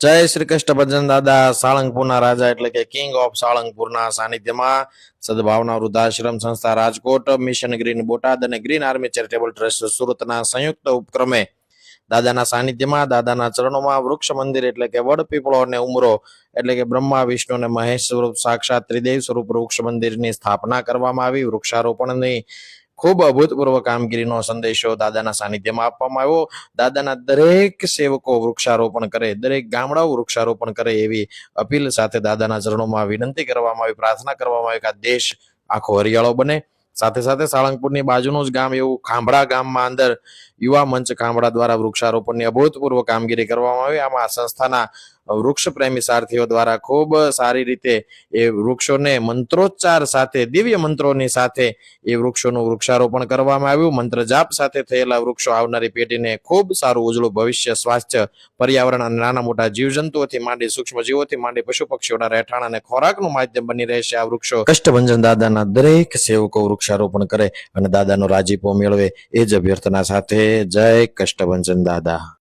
જય શ્રી કૃષ્ણ ભજન દાદા સાળંગપુરના રાજા એટલે કે કિંગ ઓફ સાળંગપુરના સાનિધ્યમાં સદભાવના વૃદ્ધાશ્રમ સંસ્થા રાજકોટ, મિશન ગ્રીન બોટાદ અને ગ્રીન આર્મી ચેરિટેબલ ટ્રસ્ટ સુરતના સંયુક્ત ઉપક્રમે દાદાના સાનિધ્યમાં દાદાના ચરણોમાં વૃક્ષ મંદિર એટલે કે વડ પીપળો અને ઉમરો એટલે કે બ્રહ્મા વિષ્ણુ અને મહેશ સ્વરૂપ સાક્ષાત ત્રિદેવ સ્વરૂપ વૃક્ષ મંદિરની સ્થાપના કરવામાં આવી. વૃક્ષારોપણની ખૂબ અભૂતપૂર્વ કામગીરીનો સંદેશો દાદાના સાનિધ્યમાં આપવામાં આવ્યો. દાદાના દરેક સેવકો વૃક્ષારોપણ કરે, દરેક ગામડાઓ વૃક્ષારોપણ કરે એવી અપીલ સાથે દાદાના ચરણોમાં વિનંતી કરવામાં આવી, પ્રાર્થના કરવામાં આવી કે આ દેશ આખો હરિયાળો બને. સાથે સાથે સાળંગપુરની બાજુનું જ ગામ એવું ખાંભડા ગામમાં અંદર યુવા મંચ ખાંભડા દ્વારા વૃક્ષારોપણની અભૂતપૂર્વ કામગીરી કરવામાં આવી. આમાં સંસ્થાના વૃક્ષ પ્રેમી સારથીઓ દ્વારા ખૂબ સારી રીતે એ વૃક્ષોને મંત્રોચ્ચાર સાથે, દિવ્ય મંત્રોની સાથે એ વૃક્ષોનું વૃક્ષારોપણ કરવામાં આવ્યું. મંત્ર જાપ સાથે થયેલા વૃક્ષો આવનારી પેઢીને ખૂબ સારું ઉજળું ભવિષ્ય, સ્વાસ્થ્ય, પર્યાવરણ અને નાના મોટા જીવજંતુઓથી માંડી સૂક્ષ્મ જીવોથી માંડી પશુ પક્ષીઓના રહેઠાણ અને ખોરાકનું માધ્યમ બની રહેશે. આ વૃક્ષો કષ્ટભંજન દાદાના દરેક સેવકો વૃક્ષારોપણ કરે અને દાદાનો રાજીપો મેળવે એ જ અભ્યર્થના સાથે જય કષ્ટભંજન દાદા.